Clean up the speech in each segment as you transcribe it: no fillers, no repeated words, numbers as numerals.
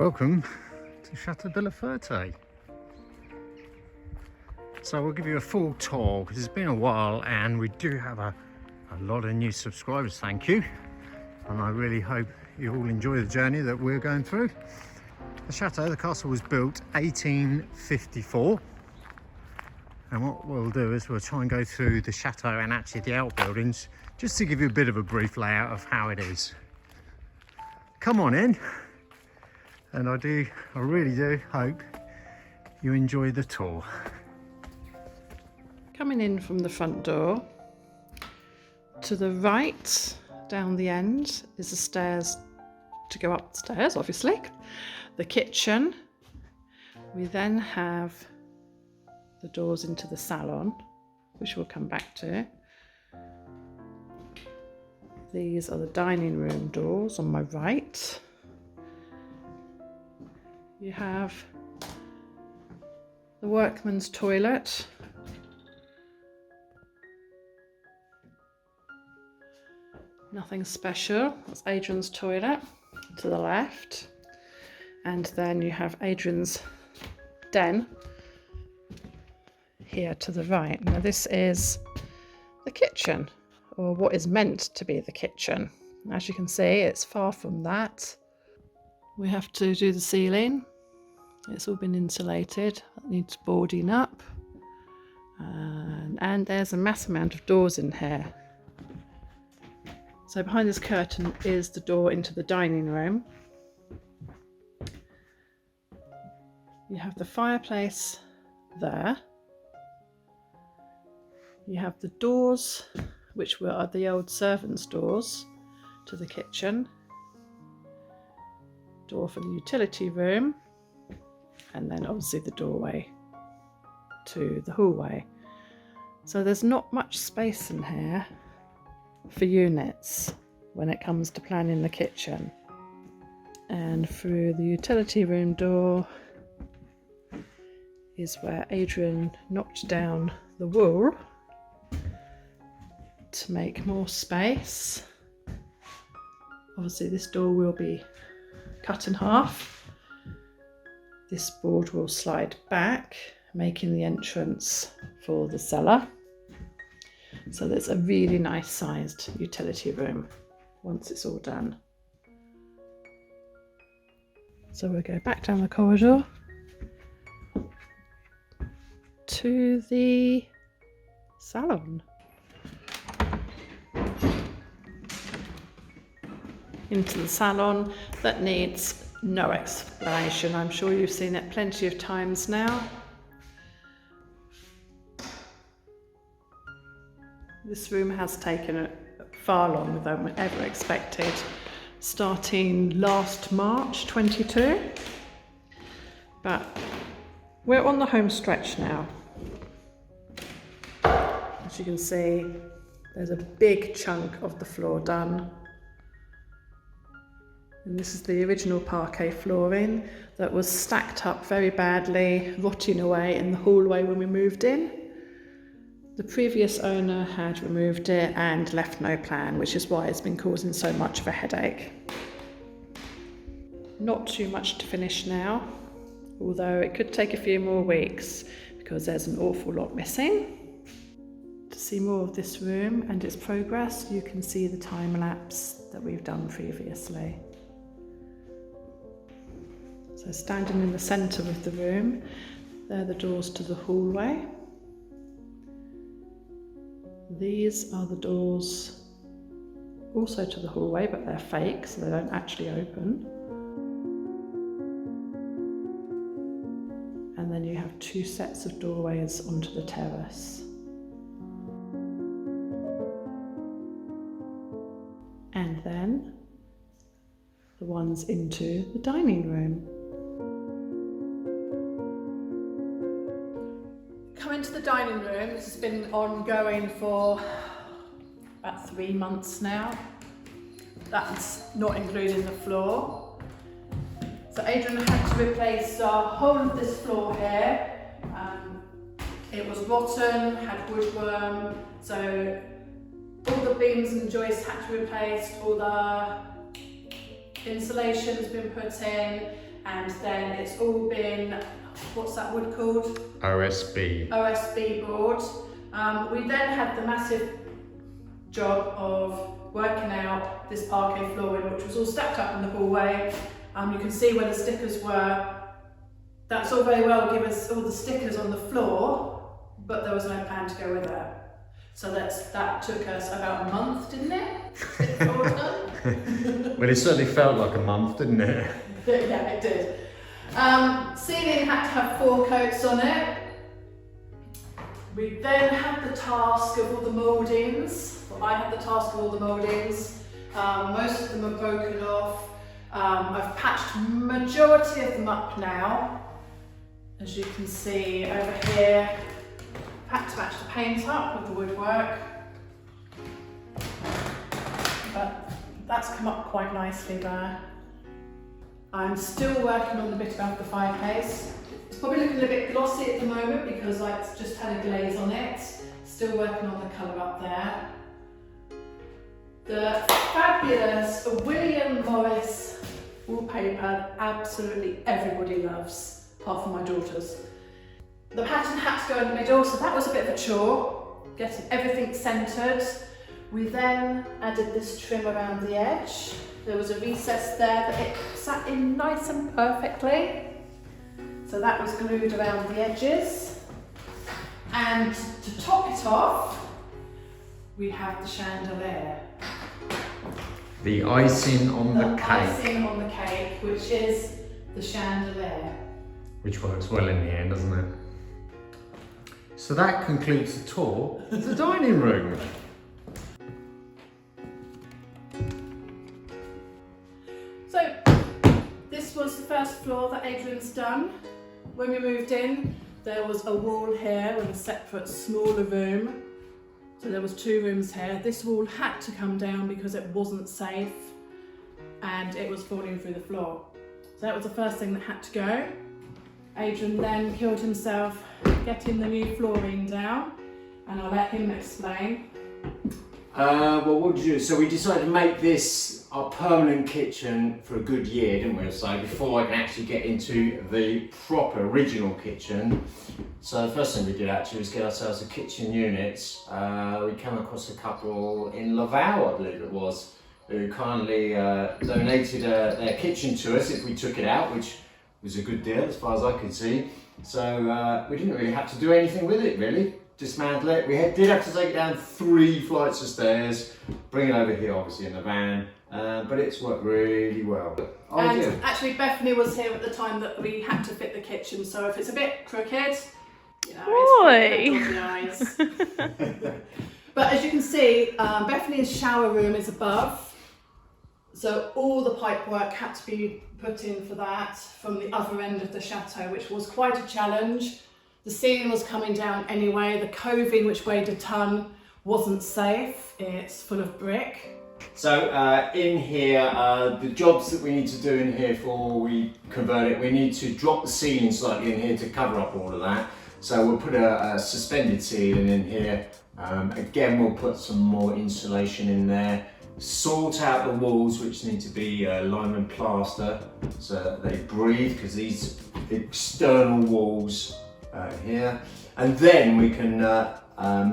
Welcome to Chateau de la Ferte. So we'll give you a full tour because it's been a while and we do have a lot of new subscribers, thank you. And I really hope you all enjoy the journey that we're going through. The chateau, the castle, was built 1854. And what we'll do is we'll try and go through the chateau and actually the outbuildings just to give you a bit of a brief layout of how it is. Come on in. And I really do hope you enjoy the tour. Coming in from the front door, to the right, down the end, is the stairs to go upstairs, obviously. The kitchen. We then have the doors into the salon, which we'll come back to. These are the dining room doors on my right. You have the workman's toilet. Nothing special. That's Adrian's toilet to the left. And then you have Adrian's den here to the right. Now this is the kitchen, or what is meant to be the kitchen. As you can see, it's far from that. We have to do the ceiling. It's all been insulated. It needs boarding up. And there's a mass amount of doors in here. So behind this curtain is the door into the dining room. You have the fireplace there. You have the doors, which were the old servants' doors to the kitchen. Door for the utility room. And then obviously the doorway to the hallway. So there's not much space in here for units when it comes to planning the kitchen. And through the utility room door is where Adrian knocked down the wall to make more space. Obviously this door will be cut in half. This board will slide back, making the entrance for the cellar. So there's a really nice sized utility room once it's all done. So we'll go back down the corridor to the salon. Into the salon that needs no explanation. I'm sure you've seen it plenty of times now. This room has taken far longer than we ever expected, starting last March 22. But we're on the home stretch now. As you can see, there's a big chunk of the floor done. And this is the original parquet flooring that was stacked up very badly, rotting away in the hallway when we moved in. The previous owner had removed it and left no plan, which is why it's been causing so much of a headache. Not too much to finish now, although it could take a few more weeks because there's an awful lot missing. To see more of this room and its progress, you can see the time lapse that we've done previously. So standing in the centre of the room, they're the doors to the hallway. These are the doors also to the hallway, but they're fake, so they don't actually open. And then you have two sets of doorways onto the terrace. And then the ones into the dining room. Come into the dining room. This has been ongoing for about 3 months now. That's not including the floor. So Adrian had to replace the whole of this floor here. It was rotten, had woodworm, so all the beams and joists had to be replaced, all the insulation has been put in, and then it's all been, what's that wood called? OSB. OSB board. We then had the massive job of working out this parquet flooring, which was all stacked up in the hallway. You can see where the stickers were. That's all very well, give us all the stickers on the floor, but there was no plan to go with it. So that took us about a month, didn't it? Well, it certainly felt like a month, didn't it? Yeah, it did. Ceiling had to have 4 coats on it. We then had the task of all the mouldings. Well, I had the task of all the mouldings. Most of them are broken off. I've patched majority of them up now. As you can see over here, had to match the paint up with the woodwork. But that's come up quite nicely there. I'm still working on the bit above the fireplace. It's probably looking a bit glossy at the moment because it's just had a glaze on it. Still working on the colour up there. The fabulous William Morris wallpaper that absolutely everybody loves, apart from my daughters. The pattern had to go in the middle, so that was a bit of a chore, getting everything centred. We then added this trim around the edge. There was a recess there that it sat in nice and perfectly. So that was glued around the edges. And to top it off, we have the chandelier. The icing on the cake. Icing on the cake, which is the chandelier. Which works well in the end, doesn't it? So that concludes the tour of the dining room. So this was the first floor that Adrian's done. When we moved in, there was a wall here with a separate smaller room. So there was 2 rooms here. This wall had to come down because it wasn't safe and it was falling through the floor. So that was the first thing that had to go. Adrian then killed himself getting the new flooring down, and I'll let him explain. Well, what did you do? So we decided to make this our permanent kitchen for a good year, didn't we? So before I can actually get into the proper original kitchen. So the first thing we did actually was get ourselves a kitchen unit. We came across a couple in Laval, I believe it was, who kindly donated their kitchen to us if we took it out, which was a good deal as far as I could see. So we didn't really have to do anything with it really. Dismantle it. We did have to take it down 3 flights of stairs, bring it over here obviously in the van, but it's worked really well. And actually Bethany was here at the time that we had to fit the kitchen, so if it's a bit crooked, you know, it's on the eyes. But as you can see, Bethany's shower room is above, so all the pipe work had to be put in for that from the other end of the chateau, which was quite a challenge. The ceiling was coming down anyway. The coving, which weighed a ton, wasn't safe. It's full of brick. So in here, the jobs that we need to do in here before we convert it, we need to drop the ceiling slightly in here to cover up all of that. So we'll put a suspended ceiling in here. Again, we'll put some more insulation in there. Sort out the walls, which need to be lime and plaster so that they breathe, because these external walls here, and then we can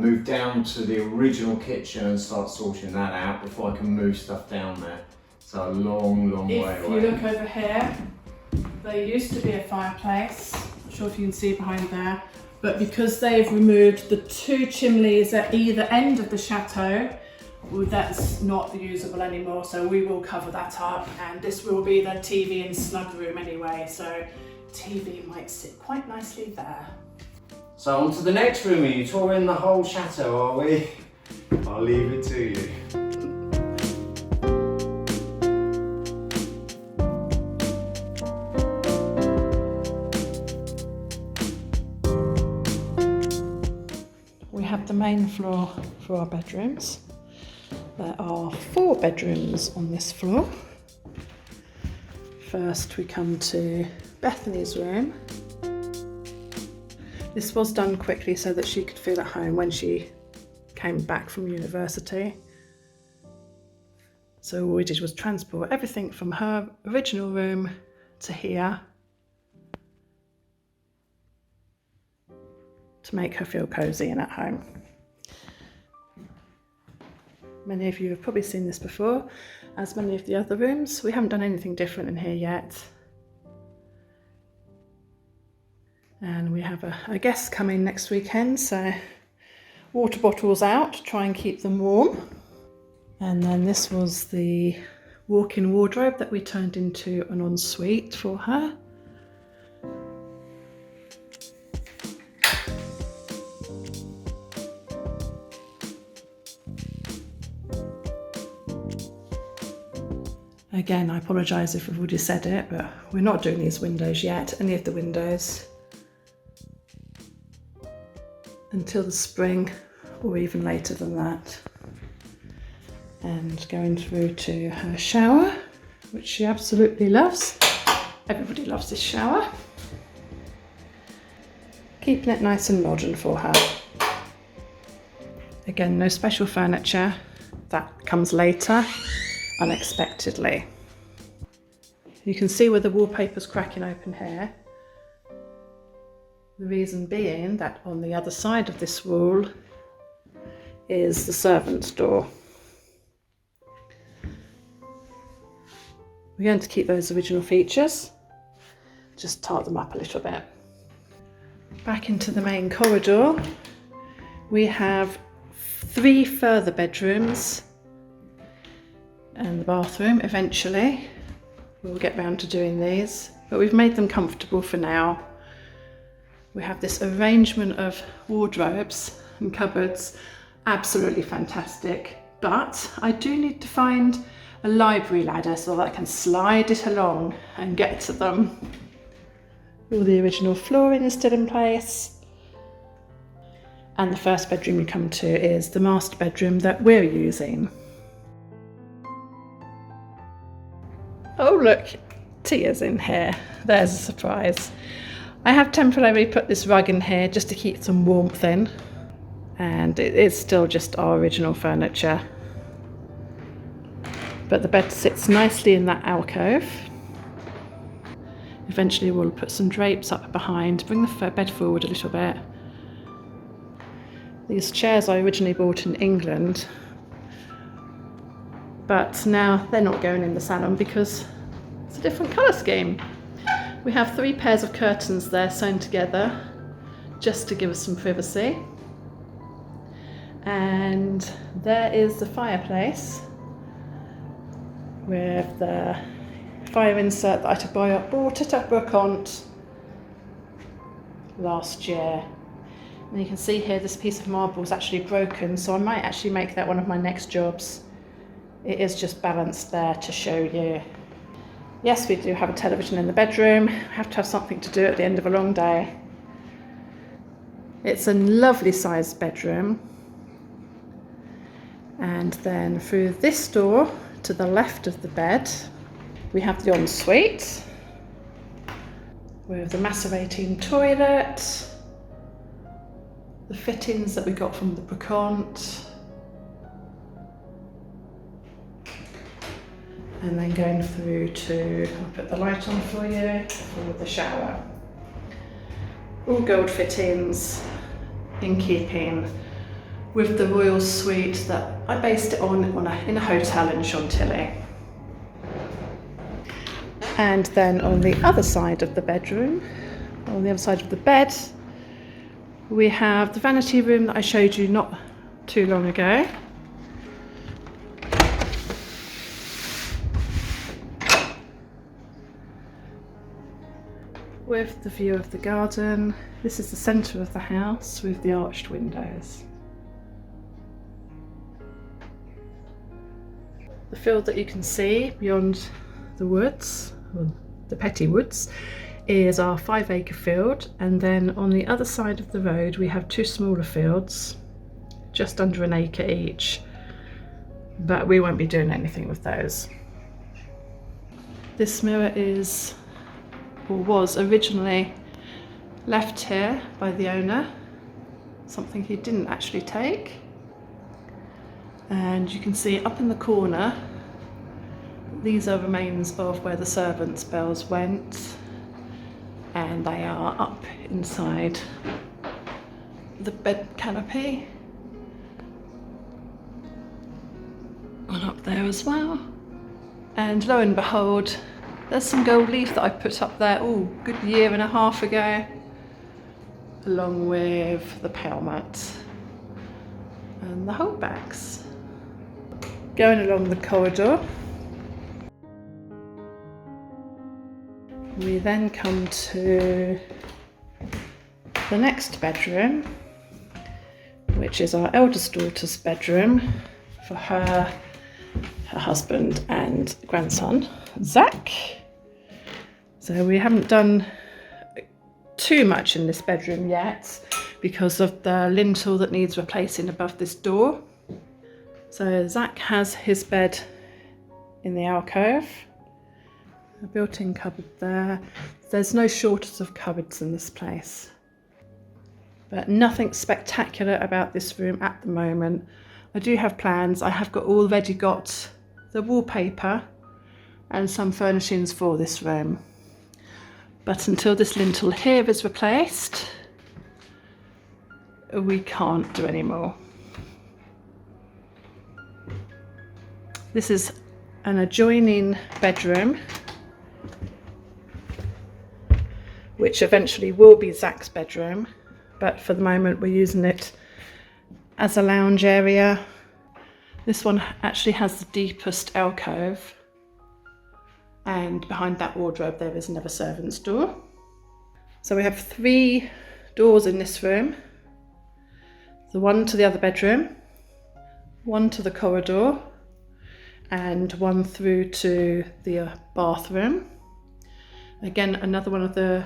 move down to the original kitchen and start sorting that out before I can move stuff down there. So a long way away. If you look over here, there used to be a fireplace. Not sure if you can see behind there, but because they've removed the 2 chimneys at either end of the chateau, well, that's not usable anymore, so we will cover that up, and this will be the TV and snug room anyway, so TV might sit quite nicely there. So on to the next room. Are you touring the whole chateau, are we? I'll leave it to you. We have the main floor for our bedrooms. There are 4 bedrooms on this floor. First we come to Bethany's room. This was done quickly so that she could feel at home when she came back from university. So all we did was transport everything from her original room to here to make her feel cosy and at home. Many of you have probably seen this before, as many of the other rooms. We haven't done anything different in here yet. And we have a guest coming next weekend, so water bottles out to try and keep them warm. And then this was the walk-in wardrobe that we turned into an ensuite for her. Again, I apologise if I've already said it, but we're not doing these windows yet, any of the windows, until the spring or even later than that. And going through to her shower, which she absolutely loves. Everybody loves this shower. Keeping it nice and modern for her. Again, no special furniture. That comes later, unexpectedly. You can see where the wallpaper's cracking open here. The reason being that on the other side of this wall is the servant's door. We're going to keep those original features, just tart them up a little bit. Back into the main corridor, we have 3 further bedrooms and the bathroom eventually. We'll get round to doing these, but we've made them comfortable for now. We have this arrangement of wardrobes and cupboards, absolutely fantastic, but I do need to find a library ladder so that I can slide it along and get to them. All the original flooring is still in place. And the first bedroom you come to is the master bedroom that we're using. Oh look, Tia's in here. There's a surprise. I have temporarily put this rug in here just to keep some warmth in. And it is still just our original furniture. But the bed sits nicely in that alcove. Eventually we'll put some drapes up behind, bring the bed forward a little bit. These chairs I originally bought in England, but now they're not going in the salon because it's a different colour scheme. We have 3 pairs of curtains there sewn together just to give us some privacy. And there is the fireplace with the fire insert that I bought it at Brocante last year. And you can see here this piece of marble is actually broken, so I might actually make that one of my next jobs. It is just balanced there to show you. Yes, we do have a television in the bedroom. We have to have something to do at the end of a long day. It's a lovely sized bedroom. And then through this door to the left of the bed, we have the ensuite with the macerating toilet, the fittings that we got from the Brocante, and then going through to, I'll put the light on for you, for the shower. All gold fittings, in keeping with the royal suite that I based it on in a hotel in Chantilly. And then on the other side of the bedroom, on the other side of the bed, we have the vanity room that I showed you not too long ago. With the view of the garden. This is the centre of the house with the arched windows. The field that you can see beyond the woods, or the petty woods, is our 5-acre field, and then on the other side of the road we have 2 smaller fields, just under 1 acre each, but we won't be doing anything with those. This mirror is, or was originally, left here by the owner, something he didn't actually take. And you can see up in the corner These are remains of where the servants' bells went, and they are up inside the bed canopy. One up there as well. And lo and behold, there's some gold leaf that I put up there, oh, good year and a half ago, along with the pelmet and the holdbacks. Going along the corridor, we then come to the next bedroom, which is our eldest daughter's bedroom for her husband and grandson, Zach. So we haven't done too much in this bedroom yet because of the lintel that needs replacing above this door. So Zach has his bed in the alcove, a built-in cupboard there. There's no shortage of cupboards in this place, but nothing spectacular about this room at the moment. I do have plans. I have already got the wallpaper and some furnishings for this room. But until this lintel here is replaced, we can't do any more. This is an adjoining bedroom, which eventually will be Zach's bedroom, but for the moment we're using it as a lounge area. This one actually has the deepest alcove, and behind that wardrobe there is another servant's door. So we have 3 doors in this room. The one to the other bedroom, one to the corridor, and one through to the bathroom. Again, another one of the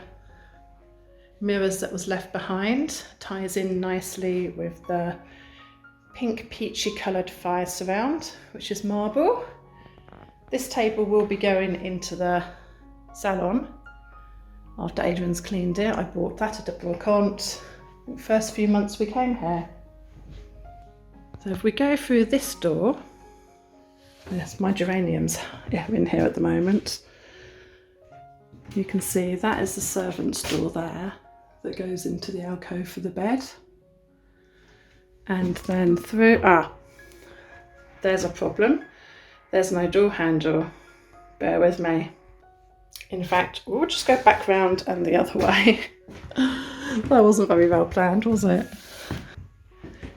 mirrors that was left behind ties in nicely with the pink peachy coloured fire surround, which is marble. This table will be going into the salon after Adrian's cleaned it. I bought that at a brocante the first few months we came here. So if we go through this door, yes, my geraniums are in here at the moment. You can see that is the servant's door there that goes into the alcove for the bed. And then through, there's a problem. There's no door handle. Bear with me. In fact, we'll just go back round and the other way. That wasn't very well planned, was it?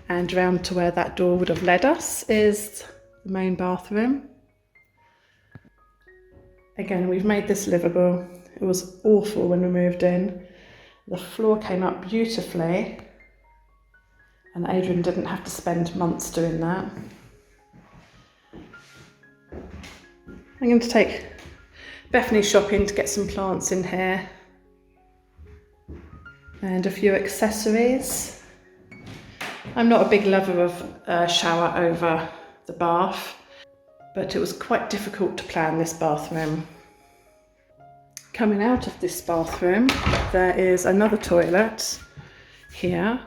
And round to where that door would have led us is the main bathroom. Again, we've made this livable. It was awful when we moved in. The floor came up beautifully, and Adrian didn't have to spend months doing that. I'm going to take Bethany shopping to get some plants in here and a few accessories. I'm not a big lover of a shower over the bath, but it was quite difficult to plan this bathroom. Coming out of this bathroom, there is another toilet here,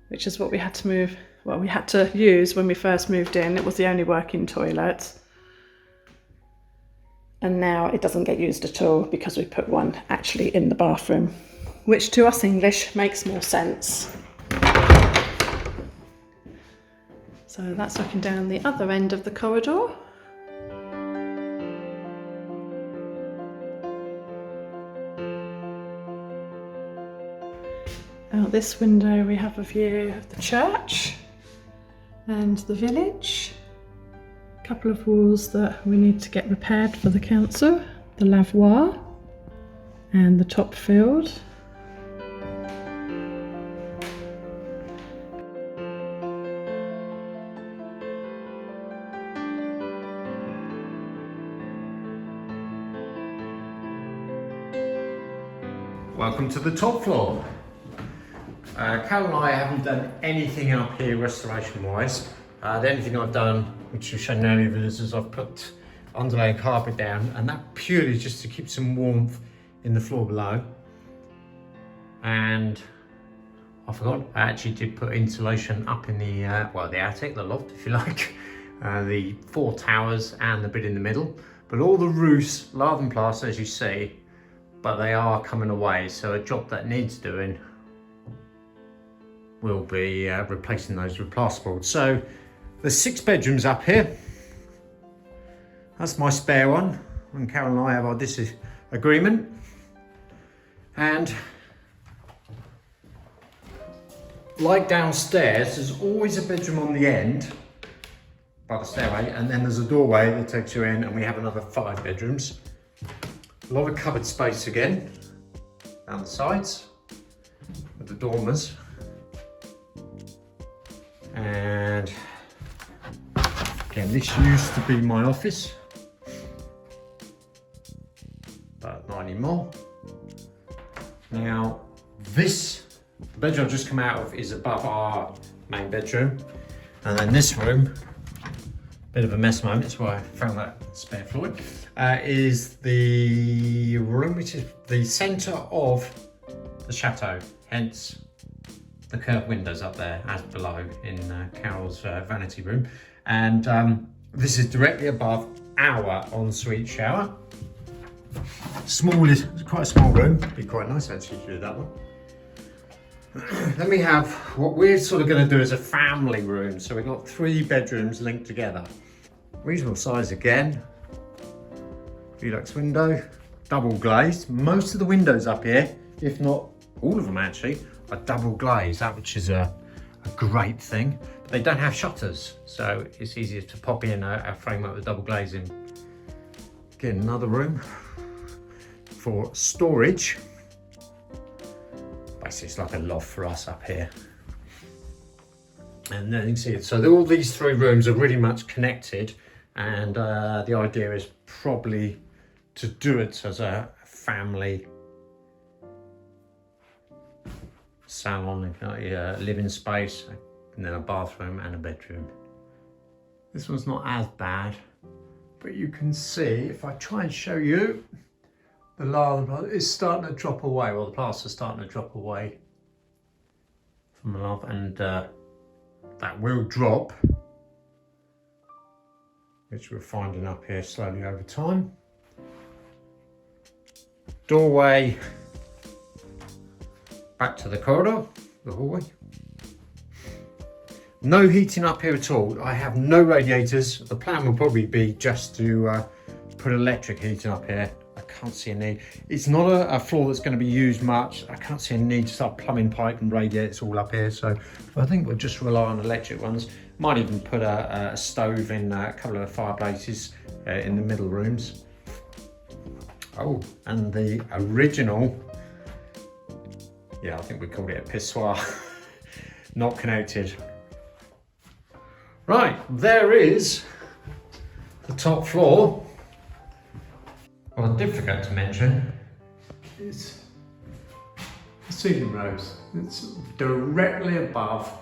which is what we had to use when we first moved in. It was the only working toilet. And now it doesn't get used at all because we put one actually in the bathroom, which to us English makes more sense. So that's looking down the other end of the corridor. Out this window we have a view of the church and the village. A couple of walls that we need to get repaired for the council, the lavoir and the top field. Welcome to the top floor. Cal and I haven't done anything up here restoration wise. The only thing I've done, which was shown earlier, is I've put underlaying carpet down, and that purely just to keep some warmth in the floor below. And I forgot, I actually did put insulation up in the the attic, the loft if you like, the 4 towers and the bit in the middle. but all the roofs, lath and plaster as you see, but they are coming away, so a job that needs doing will be replacing those with plasterboard. So there's 6 bedrooms up here. That's my spare one, and Carol and I have our disagreement. And like downstairs, there's always a bedroom on the end by the stairway, and then there's a doorway that takes you in, and we have another 5 bedrooms. A lot of cupboard space again down the sides with the dormers. And again, this used to be my office, but not anymore. Now, the bedroom I've just come out of is above our main bedroom, and then this room, bit of a mess moment, that's why I found that spare floor, is the room which is the centre of the chateau, hence the curved windows up there as below in Carol's vanity room. And this is directly above our ensuite shower. Small, quite a small room, be quite nice actually to do that one. Then we have what we're sort of going to do as a family room. So we've got 3 bedrooms linked together. Reasonable size again. Velux window, double glazed. Most of the windows up here, if not all of them actually, are double glazed, that which is a great thing. But they don't have shutters, so it's easier to pop in a framework with double glazing. Again, another room for storage. Basically, it's like a loft for us up here. And then you can see it. So all these 3 rooms are really much connected, and the idea is probably to do it as a family salon, living space, and then a bathroom and a bedroom. This one's not as bad, but you can see, if I try and show you, the lather is starting to drop away, well, the plaster's starting to drop away from the lather, and that will drop, which we're finding up here slowly over time. Doorway back to the corridor, the hallway. No heating up here at all. I have no radiators. The plan will probably be just to put electric heating up here. I can't see a need. It's not a floor that's going to be used much. I can't see a need to start plumbing pipe and radiators all up here. So I think we'll just rely on electric ones. Might even put a stove in a couple of fireplaces in the middle rooms. Oh, and the original, yeah, I think we called it a pissoir, not connected. Right, there is the top floor. What I did forget to mention is the ceiling rose. It's directly above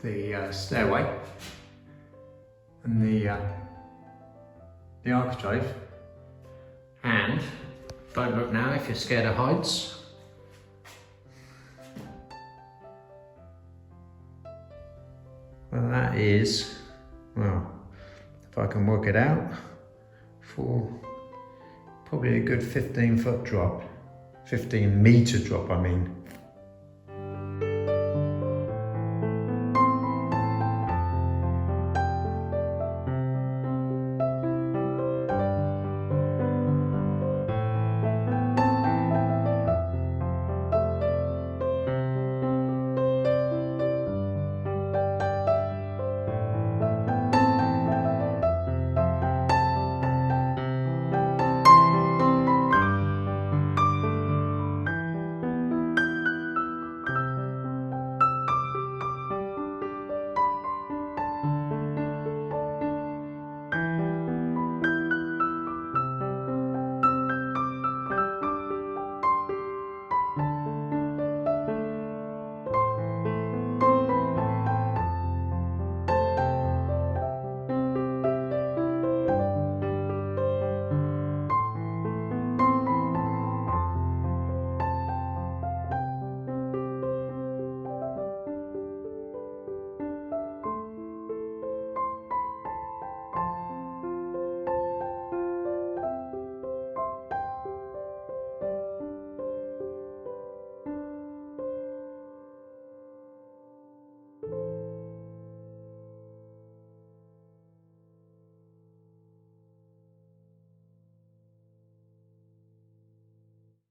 the stairway and the architrave. And don't look now if you're scared of heights. Well, that is, well, if I can work it out, for probably a good 15-foot drop, 15-metre drop, I mean.